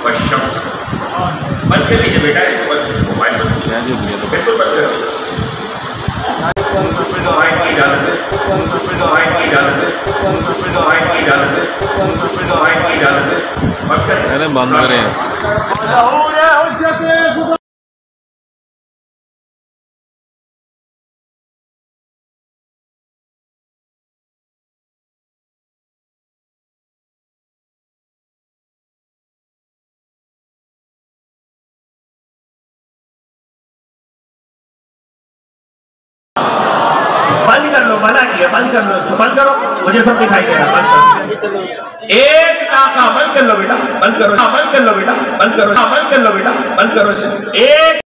वशम्स। बंद कर लीजिए बेटा इसको, मोबाइल बंद बिल्कुल बंद करो। मोबाइल की इजाजत है, मोबाइल की इजाजत है, मोबाइल की इजाजत है, मोबाइल की इजाजत है। अरे बंद करें। बंद कर लो, मना किया, बंद कर लो इसको, बंद करो, मुझे सब दिखाई दे रहा, बंद करो। एक टाका बंद कर लो बेटा, बंद करो, बंद कर लो बेटा, बंद करो, बंद कर लो बेटा, बंद करो। एक